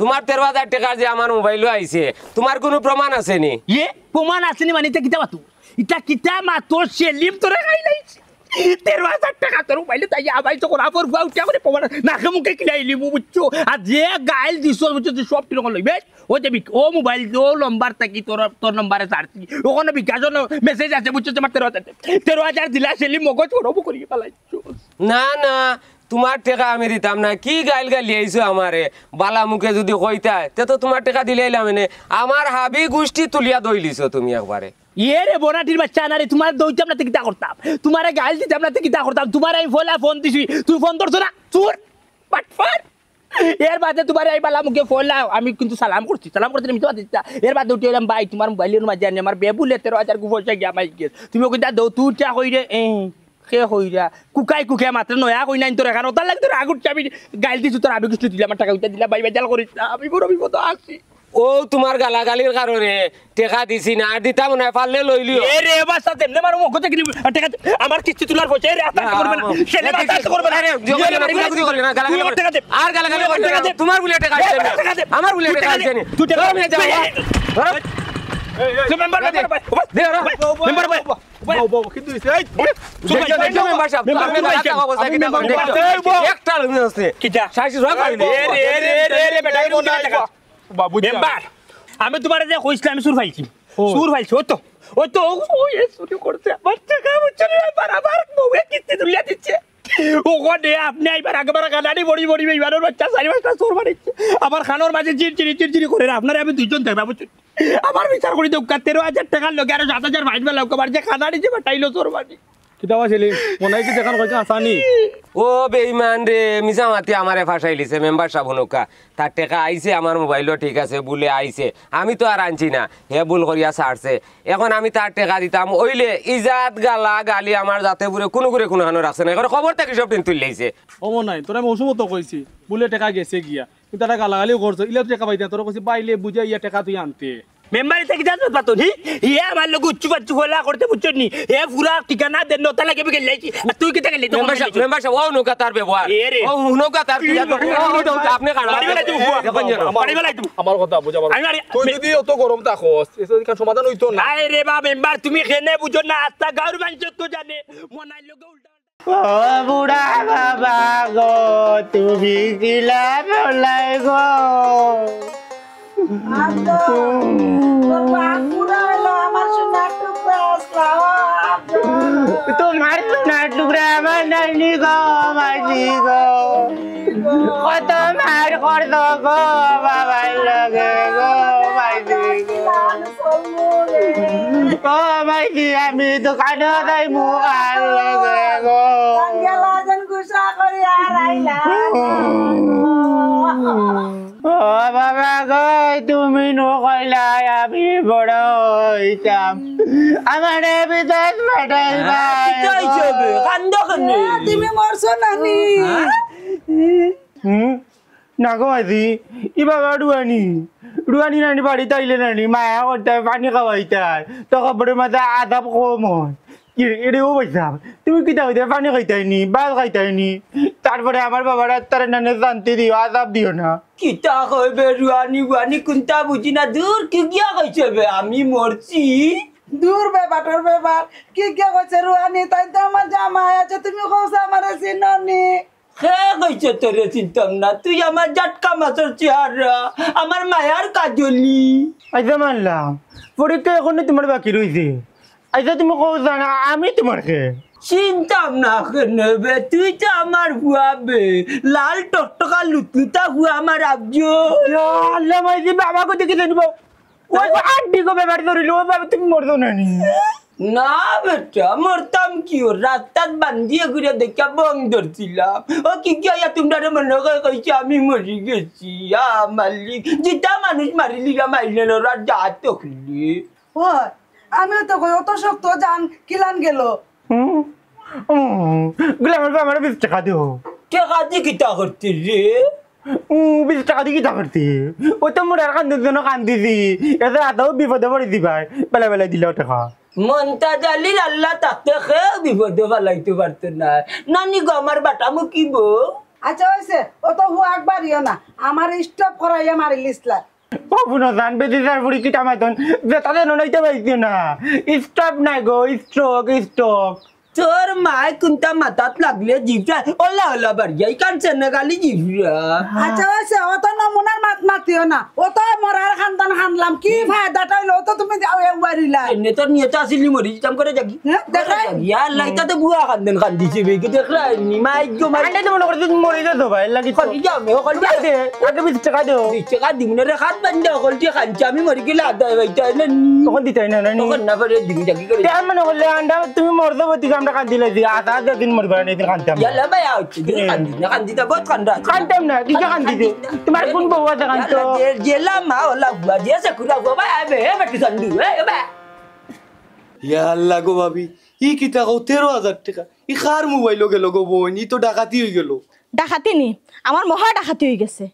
তোমার 13,000 টাকা যে আমার মোবাইল আইছে তোমার কোনো প্রমাণ আছে নি এ প্রমাণ আসেনি মানে এটা কিতা বাতু এটা কিতা মা তোর সেলিম তোরে খাই লাইছে 13,000 টাকা তোর মোবাইলে তাই আবাই তো কোন আপর গাও টা করে প্রমাণ নাকে মুখে কিলাইলি বুঝছো আর যে গাইল দিছ বুঝছো সব টি রকম লইবে ও যে ও মোবাইল ও নাম্বার থাকি তোর নম্বরে সারছি ওখানে বিকাশ মেসেজ আছে বুঝছো তোমার 13,000 দিলা সেলিম মগজ করব করি পালাইছো না না তোমার টাকা আমি দিতাম না কি গাইল গালি আইছো আমারে বালা মুখে যদি কইতা তে তো তোমার টাকা দিলাইলাম এনে আমার হাবি গুষ্টি তুলিয়া দইলিছো তুমি একবারে ये रे बोनाटिर बच्चा ना रे तुम्हारे दोइते अपना किता करताम तुम्हारे गाइल दिते अपना किता करताम तुम्हारे आई फोन दिसी তুই ফোন ধরছ না চোর পাটফার এর বাদে তোমার এই বালা মুখে ফোন লাও আমি কিন্তু সালাম করছি আমি তো দিতা এর বাদে উঠেলাম ভাই তোমার মোবাইলের মাঝে আনি আমার বেবুলে 13,000 পয়সা গিয়া মাই গেছ তুমি কইতা দৌ তুইটা কই রে কে হইরা কুকাই মাত্র নয়া কই নাই তোর এখানে ওটা লাগে তোর আগুট চাবি গাইল দিছু তোর আবি কিছু দিলা আমার টাকা উঠা দিলা ভাই জাল করিস আমি বড় বিপদ আছি ও তোমার গালাগালির কারণে টাকা দিছি না আর দিতাম না পারলে লইলিও এ রে বাসা তেমনে মারো মুখ থেকে টাকা আমার কিস্তি তোলার পয়সা এ রে আতা করবে না ছেলে বাসা করবে না আরে জোগালি করবে না গালাগালি আর গালাগালি করবে না তোমার বলে টাকা আইছে না আমার বলে টাকা আইছে না তুই টাকা নিয়ে যাও মেম্বার দে রা মেম্বার বউ কিন্তু এই মেম্বার সাহেব আপনি টাকা অবস্থা কি একটা লোক আছে কিটা সাইজ রাখ রে বেটা টাকা বাবু মেম্বার আমি তোমারে যে কইছিলাম আমি সুর ফাইছি ওই তো ওই শুরু করতে আমার টাকা বুঝছনি বারবার বউয়ে কিস্তি তুলিয়া দিচ্ছে ওখানে আপনি আইবার আগেবার গানানি বড়ি এইবারের বাচ্চা 4-5টা চোর মারিচ্ছে আমার খানোর মাঝে চিড়চিড়ি করে আপনারা আমি দুইজন থাকবা বুঝছেন আমার বিচার করি দেব 13,000 টাকার লোক আর 7,000 ভাইট বেলা কবার যে খানানি যে বাটাইলো চোর মারি কিতা ছিল মনে কি দেখান কইছে আসানি ও বেঈমান রে মিজামাতি আমারে ফাঁসাইলিছে মেম্বার সাহেব হুনুকা তার টাকা আইছে আমার মোবাইলও ঠিক আছে বলে আইছে আমি তো আর আনছি না হে ভুল করিয়া ছাড়ছে এখন আমি তার টাকা দিতাম ওইলে ইজাত গালি আমার যাতে পুরে কোনো হানো রাখছে না এখন খবর থাকি সব দিন তুললেইছে ও নাই তোরা আমি অসুমত কইছি বলে টাকা গেছে গিয়া কিন্তু টাকা গালাগালিও করছো ইলে টাকা পাইতা তোরা কইছি বাইলে বুঝে ইয়া টাকা তুই আনতে মেম্বার থেকে জানো পাতো নি হে আমার লোক উচ্চু হলা করতে বুঝছো নি হে পুরা ঠিকানা দেন নতা লাগে বিকে লাইছি আর তুই কি থেকে লাইছি মেম্বার সাহেব ও নৌকা তার ব্যবহার ও নৌকা তার কি জানো আপনি কারণ আমার কথা বুঝাবার তুই যদি অত গরম থাকস এসব কার সমাধান হইতো না আরে রে বা মেম্বার তুমি কেনে বুঝো না আস্তা গাঁর বাঞ্চ তো জানে মনাই লোক উল্টা ও বুড়া বাবা গো তুমি কিলা বলাই গো তোমার সোনার টুকরা আমার নাইনি গো মাঝি গো কত মার করত গো বাবার লগে গো মাঝি গো মাঝি আমি দোকানে যাই মুখার লগে গো ও বাবা গো তুমি নকইলাই আমি বড় হইতাম আমারে বিদেশ পাঠাইবা কিতাই যাবে কান্দ কেনে তুমি মরছো নানি না গো আজি ই বাবা রুয়ানি নানি বাড়িতে আইলে নানি মায়া করতে পানি খাওয়াইতাই তো খবরের মাঝে আদাব কম হয় এটাও বলছাম তুমি কিতা হইতে পানি খাইতাইনি বাল খাইতাইনি তারপরে আমার বাবার তার নানে শান্তি দিও আদাব দিও না কিতা কইবে রুয়ানি কোনটা বুঝি না দূর কি গিয়া কইছে বে আমি মরছি দূর ব্যাপারটার ব্যাপার কি কে কইছে রুহানি তাই তো আমার জামাই আছে তুমি কইছো আমারে চিননি কে কইছে তোরে চিনতাম না তুই আমার জাটকা মাছের চেহারা আমার মায়ার কাজলি আচ্ছা মানলাম পরীক্ষা এখনো তোমার বাকি রয়েছে আচ্ছা তুমি কও জানা আমি তোমারকে চিনতাম না কেন বে তুই তো আমার হুয়া বে লাল টকটকা লুতুতা হুয়া আমার আব্জো আল্লাহ মাইজি বাবাকে দেখে জানিব ওই আন্টি কো ব্যাপার ধরিল ও বাবা তুমি মরছো না নি না বেটা মরতাম কি রাস্তাত বান্ধিয়ে ঘুরে দেখা বং ধরছিলাম ও কি গিয়া তোমরা মনে কইছে আমি মরি গেছি মালিক যেটা মানুষ মারিলিরা মাইলেন ওরা যা তখলি ওই আমি তো কই অত শক্ত জান কিলান গেল গুলা আমার 20 টাকা দিও টাকা দিয়ে কিতা করতে রে 20 টাকা দিয়ে কিতা করতে ও তো মোর আর কান্দের জন্য কান্দিছি এতে আদাও বিপদে পড়ে দিবাই বেলা বেলা দিলেও টাকা মনটা জালিল আল্লাহ তাতে খে বিপদে ফেলাইতে পারতো না নানি গো আমার বাটা মুকিব আচ্ছা হইছে অত হুয়া একবারইও না আমার স্টপ করাইয়া মারিলিসলা বাবু না জানবে যে তার পরি কিটা মাইতন যে তাদের নইতে পাইছি না স্টপ নাই গো স্ট্রোক তোর মায় কোনটা মাথাত লাগলে জিভটা ওলা ওলা বাড়িয়াই কানছে না গালি জিভরা আচ্ছা হইছে অত নমুনার মাত মাতিও না অত মরার খানদান খানলাম কি ফায়দাটা হইলো তো তুমি যাও একবারিলা এনে তোর নিয়ত আসিলি মরি যেতাম করে জাগি দেখাই ইয়া লাইটা তো বুয়া কান্দন কান্দিছে বেগে দেখলা নি মাই গো মাই আন্ডা তো মনে করতে মরে যেত ভাই লাগি কলি যাও মে কলি যাও দে আগে 20 টাকা দিও টাকা দিমনে রে খাত বান্দা কলি খানছে আমি মরি গেলে আদা হইতা না তখন দিতাই না না তখন না পারে দিবি জাগি করে তেমন মনে করলে আন্ডা তুমি মরদো বতি আমরা কান্দিলে দি আধা দিন মরবা না দিন কান্তাম ইয়ালা ভাই আউছি কান্দিতা বহুত কান্দা কান্তাম না কি কান্দিতে তোমার কোন বউ আছে কান্ত জেলা মা ওলা বুয়া জেসে কুলা গো ভাই আবে বেটি সন্ডু এ বা ইয়া আল্লাহ গো ভাবি ই কিতা কও 13,000 টাকা ই কার মোবাইল গেল গো বোন ই তো ডাকাতি হয়ে গেল ডাকাতি নি আমার মহা ডাকাতি হয়ে গেছে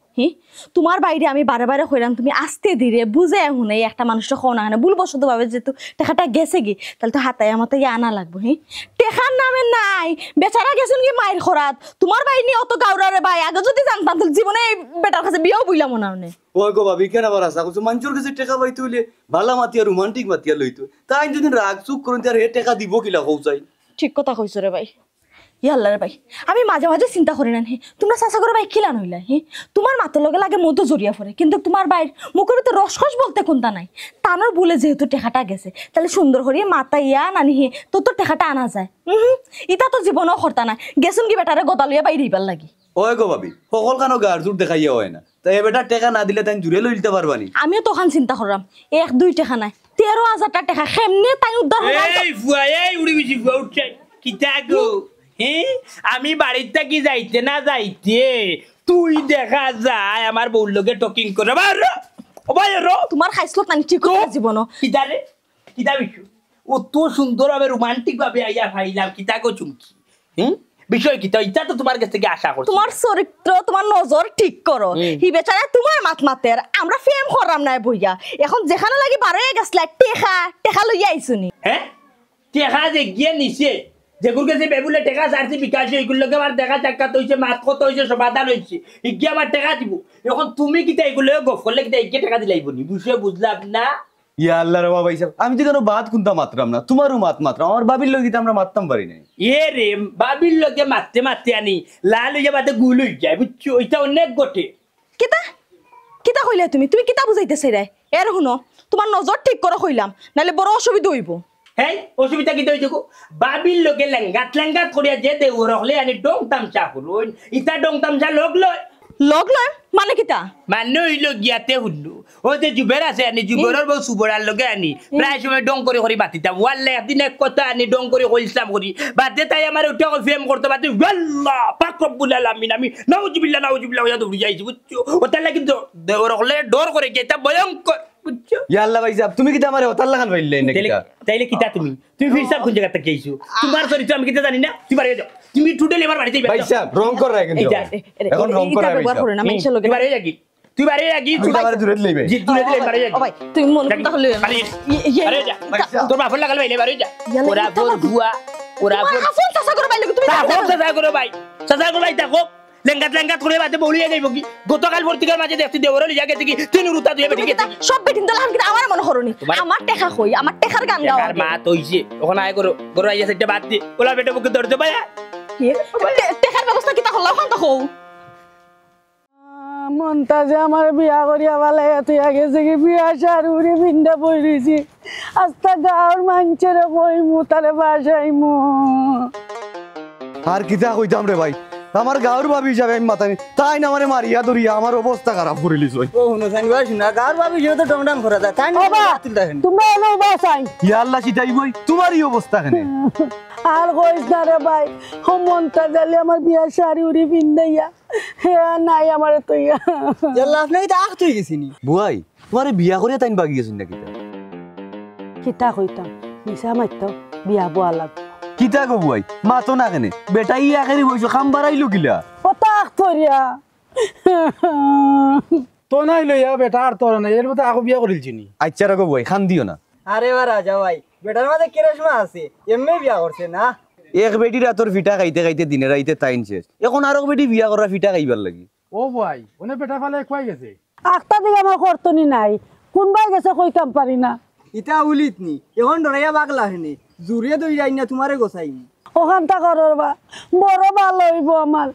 তোমার বাইরে আমি বারে বারে কইরাম তুমি আস্তে ধীরে বুঝে এখন এই একটা মানুষটা খাও না ভুল বসত ভাবে যেহেতু টাকাটা গেছে কি তাহলে তো হাতায় আমাতে আনা লাগবো টেকার নামে নাই বেচারা গেছেন কি মায়ের খরাত তোমার ভাই নিয়ে অত গাউরারে ভাই আগে যদি জানতাম তাহলে জীবনে এই বেটার কাছে বিয়েও বইলাম না ওই গো ভাবি কেন আবার আশা করছো মানুষের কাছে টাকা পাইতে হইলে ভালা মাতিয়া রোমান্টিক মাতিয়া লইতো তাই যদি রাগ চুপ করুন তার হে টাকা দিব কিলা কও চাই ঠিক কথা কইছো রে ভাই ইয়াল্লা রে ভাই আমি মাঝে মাঝে চিন্তা করি না তোমরা চাষা করে ভাই খিলা নইলা তোমার মাথার লগে লাগে মতো জড়িয়া পড়ে কিন্তু তোমার ভাইয়ের মুখের ভিতরে রসকস বলতে কোনটা নাই তানোর বলে যেহেতু টেকাটা গেছে তাহলে সুন্দর করিয়ে মাথা ইয়া নানি তোর তো টেকাটা আনা যায় ইটা তো জীবনও খরতা নাই গেছুন কি বেটারে গদা লইয়া বাইরে ইবার লাগি ওই গো ভাবি সকল কানো গার জোর দেখাইয়া হয় না তাই এবেটা টাকা না দিলে তাই জুড়ে লইতে পারবানি আমিও তখন চিন্তা করলাম 1-2 টাকা নাই 13,000 টাকা কেমনে তাই উদ্ধার এই ফুয়া এই উড়ি বিছি ফুয়া উঠছে কিতা গো আমি বাড়ির থাকি যাইতে না যাইতে তুই দেখা যায় আমার বউর লগে টকিং করে তোমার খাইছিল তানি ঠিক করে জীবন কিতারে কিতা বিছু অত সুন্দর ভাবে রোমান্টিক ভাবে আইয়া ফাইলাম কিতা গো চুমকি বিষয় কিতা ইটা তো তোমার কাছ থেকে আশা করছি তোমার চরিত্র তোমার নজর ঠিক করো হি বেচারা তোমার মাত মাতের আমরা ফেম করাম না বইয়া এখন যেখানে লাগি বারোয় গেছলা টেকা লইয়া আইছুনি টেকা যে গিয়ে নিছে যেগুলো কাছে বেবুলে টেকা চারছি বিকাশ এইগুলোকে আমার দেখা চাক্কা তো হয়েছে মাত কত হয়েছে সমাধান হয়েছে ইগিয়ে আমার টেকা দিব এখন তুমি কিতা এগুলো গফ করলে কিতা ইগিয়ে টেকা দিলাইব নি বুঝে বুঝলাম না ইয়া আল্লাহ রে বাবা ইসব আমি তো কেন বাদ কুনতা মাত্রাম না তোমারও মাত মাত্রাম আমার বাবির লগে তো আমরা মারতাম পারি না এ রে বাবির লগে মারতে মারতে আনি লাল হইয়া বাদে গুল হই যায় বুঝছো ওইটা অনেক গটে কিতা কইলা তুমি কিতা বুঝাইতেছে রে এর হুনো তোমার নজর ঠিক করে কইলাম নালে বড় অসুবিধা হইব হেই অসুবিধা কি হইছে গো বাবির লগে লেঙ্গাত করিয়া যে দেউ রখলে আনি ডং তামচা করুন ইটা ডং তামচা লগ লয় মানে কিতা মানে হইল গিয়াতে হুল্লু ও যে জুবের আছে আনি জুবেরর বউ সুবরার লগে আনি প্রায় সময় ডং করে করি বাতিতাম ওয়াল্লে একদিন এক কথা আনি ডং করে কইলাম করি বাদে তাই আমার ওটা ফেম করতে বাদে আল্লাহ পাক রব্বুল আলামিন আমি নাউজুবিল্লাহ হইয়া দৌড়ি যাইছি বুঝছো ওটা লাগি দেউ রখলে ডর করে গেতা ভয়ঙ্কর বুঝছো ইয়াল্লা ভাই সাহেব তুমি কি আমারে হতাল লাগান পাইলে নাকি তাইলে কিতা তুমি ফিরসাব কোন জায়গা থেকে আইছো তোমার চরিত্র আমি কিতা জানি না তুমি বাড়ি যাও তুমি টুটেল এবার বাড়িতে ভাই সাহেব রং কর রাখ কিন্তু এখন রং কর রাখ তুই বাড়ি যাগি তুই বাড়ি যাগি তুই আমারে দূরে লইবে জি দূরে দিলে বাড়ি যাগি ও ভাই তুমি মন তাহলে বাড়ি যা তোর বাপর লাগাল ভাই বাড়ি যা ওরা তোর বুয়া ওরা হাফন চাচা করে বাইলে তুমি চাচা করে ভাই দেখো লেঙ্গাত করে বাজে বলিয়ে যাইব কি গতকাল পত্রিকার মাঝে দেখছি দেওর লিয়া গেছে কি তুই রুতা দুই বেটি গেছে সব বেটিন দল আমি আমার মনে হরনি আমার টেকা কই আমার টেকার গান গাও আর মা তইছে ওখানে আয় করো গরু আইয়া সেটা বাদ দি ওলা বেটা বুকে ধরতে পায় টেকার ব্যবস্থা কি তা হলো এখন তো হও মন্তাজে আমার বিয়া করিয়া বালাই তুই গেছে কি বিয়া শাড়ি ভিন্ডা পড়িছি আস্তা গাঁর মানুষের কইমু তারে বাসাইমু আর কিতা কইতাম রে ভাই আমার গাঁর ভাবি হিসাবে আমি মাথা তাই না আমারে মারিয়া ধরিয়া আমার অবস্থা খারাপ করে লিস ওই তোমরা এনে বাসাই ইয়াল্লা সিটাই বই তোমারই অবস্থা কেন আর কইস না রে ভাই ও মন্তাজালে আমার বিয়া শাড়ি উড়ি ভিন্দাইয়া হে নাই আমার তুইয়া বুয়াই তোমারে বিয়া করিয়া তাইন বাগি গেছেন নাকি কিতা কইতাম মিছা মারতাম বিয়া বোয়া লাগবে কিতা গো বুয়াই মাতো না কেনে বেটা ইয়া কেনে বইছো খাম বাড়াইলো কিলা ও তাক তোরিয়া তো নাই লইয়া বেটা আর তোর নাই এর মধ্যে আগো বিয়া করিলছি নি আচ্ছা রাখো বুয়াই খান দিও না আরে বা রাজা ভাই বেটার মাঝে কেরাসমা আছে এমনি বিয়া করছে না এক বেটি রাতর ফিটা খাইতে খাইতে দিনে রাইতে তাইন শেষ এখন আরো বেটি বিয়া করা ফিটা খাইবার লাগি ও ভাই ওনে বেটা ফালে খুয়াই গেছে আখটা দিকে আমার কর্তনি নাই কোনবাই গেছে কইতাম পারি না ইটা উলিত নি এখন ডরাইয়া বাগলা হেনি জুড়িয়ে দই যাই না তোমারে গোছাই ওখানটা করর বা বড় ভালো হইব আমার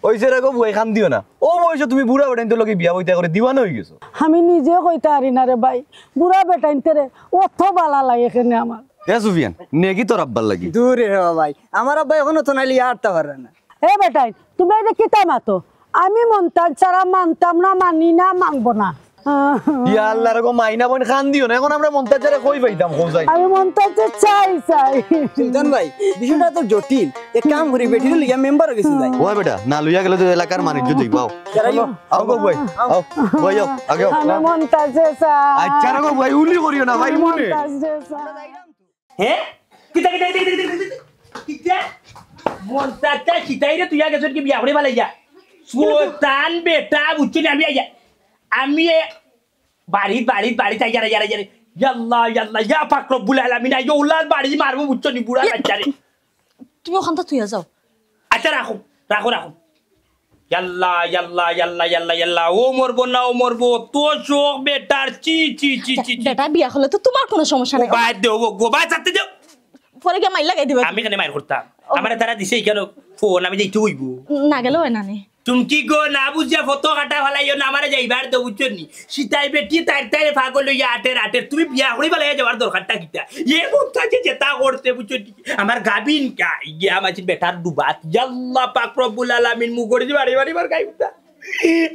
ওইসে রাখো বুয়াই খান দিও না ও বয়স তুমি বুড়া বেটাইন তো লগে বিয়া বইতা করে দিওয়ানো হয়ে গেছো আমি নিজেও কইতে পারি না রে ভাই বুড়া বেটাইনতে রে অত বালা লাগে এখানে আমার এ সুফিয়ান নেকি তোর আব্বার লাগি দূরে রে ভাই আমার আব্বা এখনো তো নাইলে আটটা পারে না এ বেটাই তুমি এটা কিতা মাতো আমি মন্তান ছাড়া মানতাম না মানি না মানবো না ইয়া আল্লাহ রাখো মাইনা বোন খান দিও না এখন আমরা মন্তাজ যারা কই পাইতাম কোজাই আমি মন্তাজে চাই সুলতান ভাই বিষয়টা তো জটিল এক কাম করি বেটির লিয়া মেম্বার গেছে যাই ওই বেটা না লইয়া গেলে তো এলাকার বাণিজ্য দেখবাও আও গো ভাই আও ভাই আও আগে আও আমি মন্তাজে চাই আচ্ছা রাখো ভাই উলি করিও না ভাই মনে হ্যাঁ কিতা মনটা কিতাই রে তুই আগে কি বিয়া করে ভালো যা সুলতান বেটা বুঝছি না আমি বাড়ি তাই যারা ইয়াল্লাহ ইয়া পাক রব্বুল আলামিন আইও উল্লাহ বাড়ি মারবো বুঝছো নি বুড়া বাচ্চারে তুমি ওখানটা তুই যাও আচ্ছা রাখো ইয়াল্লাহ ও মরবো তো শোক বেটার চি বেটা বিয়া হলে তো তোমার কোনো সমস্যা নাই বাদ দেও গো বাদ চাতে যাও পরে কে মাইল লাগাই দিবা আমি কেন মাইর করতাম আমার তারা দিছে কেন ফোন আমি যাইতে হইব না গেল হয় না নে তুমি কি গো না বুঝিয়া ফটো কাটা ফেলাইও না আমারে যাইবার তো বুঝছো নি সিতাই বেটি তাই ফাগল লইয়া আটের তুমি বিয়া করি ফেলাই যাওয়ার দরকারটা কিটা এ বুঝতা যে যেটা করতে বুঝছো নি আমার গাবিন কা ইয়া মাছি বেটার ডুবাত আল্লাহ পাক রব্বুল আলামিন মুগড়ি বাড়ি বার গাই উঠা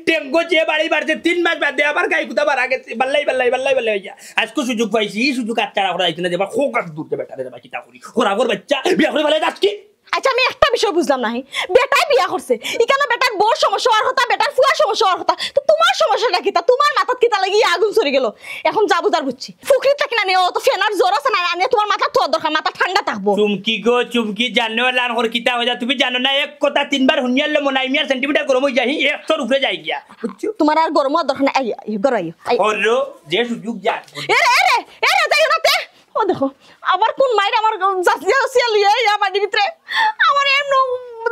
টেঙ্গো যে বাড়ি বাড়ছে 3 মাস বাদে আবার গাই কুতা মারা গেছে বাল্লাই হইয়া আজকে সুযোগ পাইছি সুযোগ আচ্ছা রাখা যাইছে না যে খোক আস দূরতে বেটারে যাবা কিটা করি ওর বাচ্চা বিয়া করে ফেলাই আজকে আচ্ছা আমি একটা বিষয় বুঝলাম না বেটাই বিয়া করছে ইকানো বেটার বড় সমস্যা আর হতা বেটার ফুয়া সমস্যা আর হতা তো তোমার সমস্যাটা কি তা তোমার মাথাত কি তা লাগি আগুন চড়ে গেল এখন যা বুঝার বুঝছি ফুকরি থাকি না ও তো ফেনার জ্বর আছে না আনে তোমার মাথা তো দরকার মাথা ঠান্ডা থাকবো চুমকি জানো লান করে কিতা হয়ে যা তুমি জানো না এক কথা 3 বার হুনিয়ালে মনাই মিয়ার সেন্টিমিটার গরম হই যাই 100 উপরে যাই গিয়া বুঝছো তোমার আর গরম দরকার না আই গরাইও ওরো যে সুযোগ যা এরে যাইও না তে ও দেখো আবার কোন মাইর আমার জাসিয়া লিয়ে আমার ভিতরে আমার এমন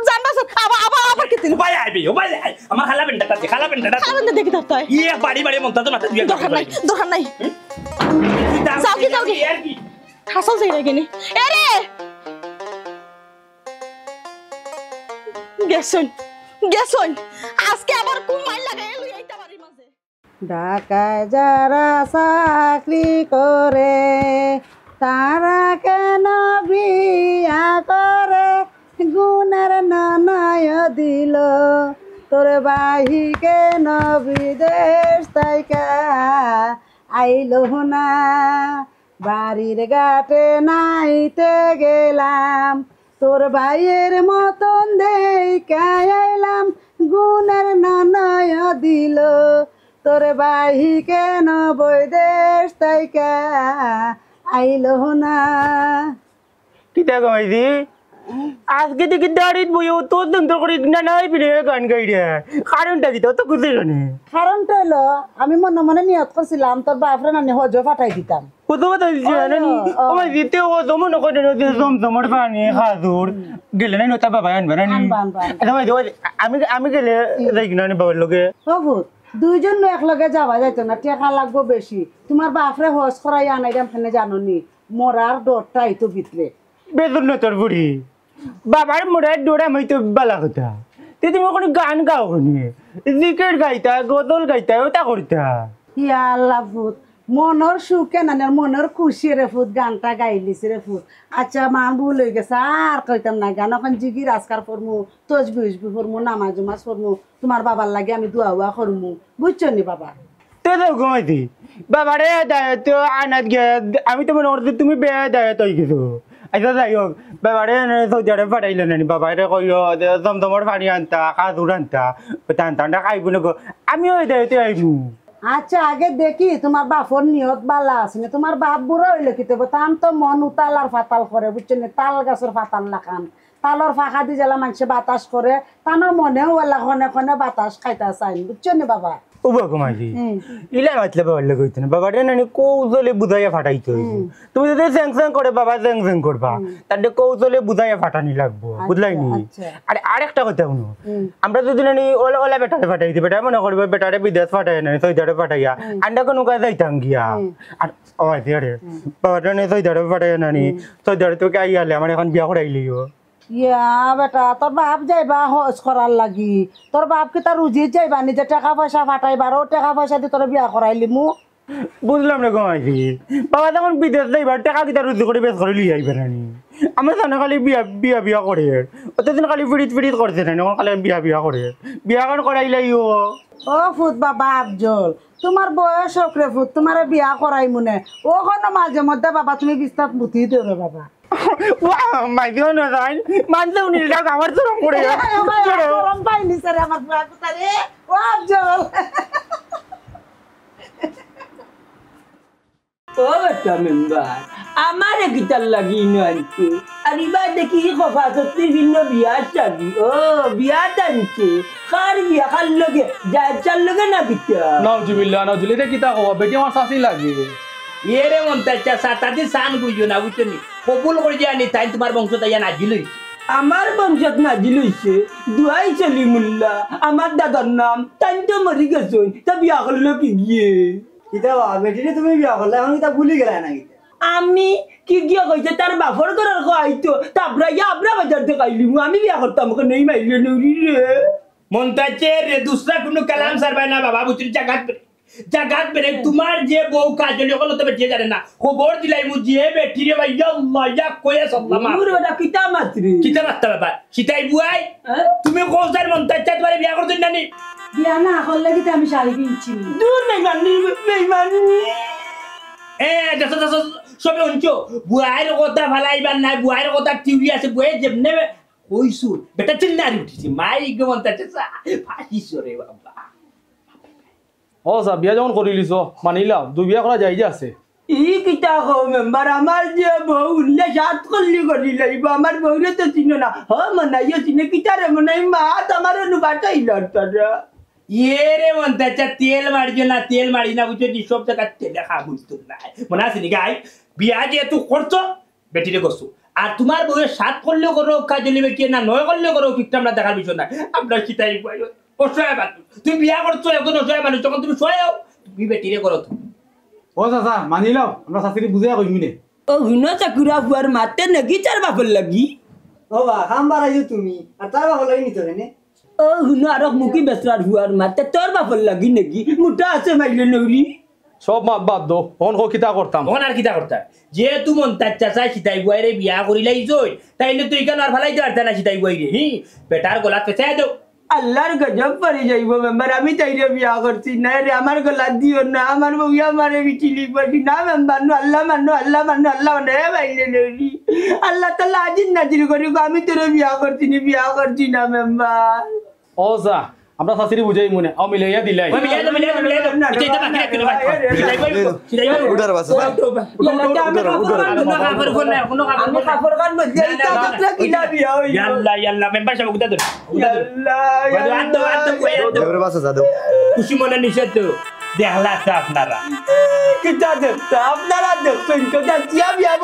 জানবাস আবার কি তিন ভাই আইবি ও ভাই আমার খালা পেন্টাটা দেখি ধরতে হয় ইয়ে বাড়ি মন্তা তো মাথা দুই দরকার নাই যাও কি হাসল যাই না কেনে এরে গেছন আজকে আবার কোন মাইর লাগাই লই আইতা বাড়ির মাঝে ঢাকায় যারা চাকরি করে তারা কেন বিয়া করে গুণের ননয় দিল তোর বাহি কেন বিদেশ তাইকা আইলো না বাড়ির ঘাটে নাইতে গেলাম তোর ভাইয়ের মতন দেখাইলাম গুণের ননয় দিল তোরে বাহি কেন বৈদেশ তাইকা আইলো না। কিতা কমাইছি আজকে দেখি দাঁড়িয়ে বইও তোর দন্ত করে না নাই পিনে গান গাই রে কারণটা কি তো খুঁজে জানি কারণটা হলো আমি মনে মনে নিয়ত করছিলাম তোর বাপরে নানি হজ পাঠাই দিতাম। কত কথা দিছি জানি ও মাই দিতে ও জমন করে যে জমজমর পানি খাজুর গেলে না নতা বাবা আনবা নানি আচ্ছা ভাই আমি গেলে যাই না বাবার লগে বাবু দুইজন একলগে যাওয়া যাইতো না টাকা লাগবো বেশি। তোমার বাপরে হজ করাই আনাইরাম ফেনে জাননি মরার ডরটাই তো ভিতরে বেদন না তোর বুড়ি বাবার মোড়ার ডোরা মই তো বালা কথা তুমি ওখানে গান গাও নি জিকেট গাইতা গজল গাইতা ওটা করতা ইয়া আল্লাহ ফুট মনের সুখে না মনের খুশি রে ফুট গানটা গাইলিস রে ফুট। আচ্ছা মা ভুল হয়ে গেছে আর কইতাম না গান এখন জিগি রাজকার ফরমু তসবি ফরমু নামাজ উমাজ ফরমু তোমার বাবার লাগে আমি দোয়া উয়া করমু বুঝছো নি বাবা। তো তো ঘুমাইতি বাবারে দায়িত্ব আনাত গে আমি তো মনে করছি তুমি বে দায়িত্ব হয়ে গেছো। আচ্ছা যাই হোক বাবারে সৌদি আরব পাঠাইলে নানি বাবারে কইও জমজমর পানি আনতা কাজুর আনতা টান টানটা খাইব না আমি ওই দায়িত্ব আইবু। আচ্ছা আগে দেখি তোমার বাপর নিয়ত বালা আছে না তোমার বাপ বুড়ো হইলে কি তবে তান তো মন উতাল আর ফাতাল করে বুঝছো না তাল গাছের ফাতাল লাখান তালর ফাঁকা দি জ্বালা মানুষে বাতাস করে তানোর মনেও ওলা খনে খনে বাতাস খাইতা চাইন বুঝছো না বাবা। উবা কমাইছি ইলা মাতলে বাবার লগে হইতো না বাবারে নানি কৌশলে বুঝাইয়া ফাটাইতে হইব। তুমি যদি জ্যাং জ্যাং করে বাবা জ্যাং জ্যাং করবা তাহলে কৌশলে বুঝাইয়া ফাটানি লাগবো বুঝলাইনি। আরে আরেকটা কথা শুনো আমরা যদি নানি ওলা ওলা বেটারে ফাটাই দিই বেটা মনে করবে বেটারে বিদেশ ফাটাই না সৌদিয়ারে ফাটাইয়া আন্ডা কোনো কাজ যাইতাম গিয়া আর ওই আরে বাবারে নানি সৌদিয়ারে ফাটাইয়া নানি সৌদিয়ারে তোকে আইয়ালে আমার এখন বিয়া করাইলিও ইয়া বেটা তোর বাপ যাইবা হজ করার লাগি তোর বাপ কি তার রুজি যাইবা নিজে টাকা পয়সা ফাটাইবার ও টাকা পয়সা দিয়ে তোর বিয়া করাইলি মু বুঝলাম না কমাইছি বাবা যখন বিদেশ যাইবার টাকা কিতা রুজি করে বেশ করে লিয়ে আইবে নানি আমার জানা খালি বিয়া বিয়া বিয়া করে অতদিন খালি ফিরিত ফিরিত করছে না এখন খালি বিয়া বিয়া করে বিয়া কান করাইলাই ও ফুট বাবা আফজল তোমার বয়স হোক রে ফুট তোমার বিয়া করাই মনে ও কোনো মাঝে মধ্যে বাবা তুমি বিস্তার মুতি দেবে বাবা মাইদিও না যাই মানতেও নিল আমার চরম করে গরম পাইনি স্যার আমার বুয়া কথা রে ও আফজল ও বেটা মেম্বার আমারে গিটার লাগি আনছে আর এবার দেখি খফাসতির ভিন্ন বিয়া চাবি ও বিয়া টানছে কার বিয়া খার লগে যার লগে না গিটা নাউজুবিল্লাহ নাউজুবিল্লাহ এটা কিতা কবা বেটি আমার শাসি লাগে এরে মন্তাচ্চা সাতাদি সান বুঝো না বুঝছো নি কবুল করে যে আনি তাই তোমার বংশ তাই নাজিলই আমার বংশত নাজিল হইছে দুয়াই সলিমুল্লাহ আমার দাদার নাম তাই তো মরি গেছে তা বিয়া করলো কি গিয়ে কিতা বেটিরে তুমি বিয়া করলে এখন কিতা ভুলি গেলা নাকি আমি কি গিয়া কইছে তার বাপর করার খাইতো তারপরে আমরা বাজার থেকে আইলি আমি বিয়া করতাম ওকে নেই মাইলে নৌরি রে মন্তাচ্চে রে দুসরা কোনো কালাম সারবাই না বাবা বুঝছি জাগাত বেরে তোমার যে বউ কাজলি হলো তবে যে জানে না খবর দিলাই মু যে বেটি রে ভাই আল্লাহ ইয়া কইয়া সাল্লামা মুর ওটা কিতা মাত্রি কিতা রাস্তা বাবা সিটাই বুয়াই তুমি কোজার মন্তাচ্চা তোমারে বিয়া করতে নানি বিয়া না করলে কি আমি শাড়ি কিনছি দূর বেইমানি দেখো দেখো সবে অঞ্চো বুয়াইয়ের কথা ভালাইবার নাই বুয়াইয়ের কথা টিউরি আছে বুয়ে যেমনে কইছু বেটা চিন্নারি উঠিছে মাই গমন্তাচ্চা ফাঁসিছ রে বাবা ও সা বিয়া যখন করিলিছ মানিলাম দুই বিয়া করা যাই যে আছে ই কিতা হো মেম্বার আমার যে বউ উল্লে সাত করলি লাইব আমার বউরে তো চিনো না হ মনাইও চিনে কিতারে মনাই মা তোমার অনুবাটাই লড়তারা এরে মন্তাচ্চা তেল মারিও না তেল মারি না বুঝছো নি সব জায়গা তেলে খা বুঝতো না মনে আছে নি গাই বিয়া যে তুই করছো বেটিরে করছো আর তোমার বউয়ের সাত করলেও করো কাজলি বেটি না নয় করলেও করো কিটা আমরা দেখার বিষয় না আমরা সিটাই অসহায় মানুষ তুমি বিয়া করছো একজন অসহায় মানুষ তখন তুমি সহায় তুমি বেটিরে করো তুমি ও চাচা মানিলাম আমরা শাশুড়ি বুঝে কইমি নে ও হুনো চাকুরা বুয়ার মাতে নাকি চার বাপর লাগি ও বা খাম বাড়াইছো তুমি আর তার বাবা লাগি নিতে নে ও হুনো আর মুখি বেসরার বুয়ার মাতে তোর বাপর লাগি নাকি মুটা আছে মাইলে নৌরি সব মাত বাদ দো তখন কো কিতা করতাম তখন আর কিতা করতা যেহেতু মন্তাচ্চা চাই সিটাই বুয়ারে বিয়া করিলাই জয় তাইলে তুই কেন আর ভালাই যাওয়ার না সিটাই বুয়াইরে হি বেটার গলা পেঁচাই দাও আল্লাহর গজব পড়ে যাইব মেম্বার আমি তাইরে বিয়া করছি না রে আমার গলা দিও না আমার বউ আমারে বিচিলি পড়ি না মেম্বার নো আল্লাহ মানো আল্লাহ মানো আল্লাহ মানে বাইলে নরি আল্লাহ তাআলা আজিন নাজির করি আমি তোরে বিয়া করছি না মেম্বার ও যা আমরা শাশুড়ি বুঝাই মনে আও মিলাইয়া দিলাই ওই মিলাই দাও এটা এটা বাকি রাখতে ভাই সিলাই ভাই উঠার বাসা আমি কাপড় কান মধ্যে কিনা বিয়া হই ইয়াল্লা মেম্বার সাহেব উঠা ধর দেবরে বাসা যা দাও খুশি মনে নিষেধ তো দেখলা আপনারা কিতা দেখতা আপনারা দেখছেন তো যাচ্ছিয়া বিয়া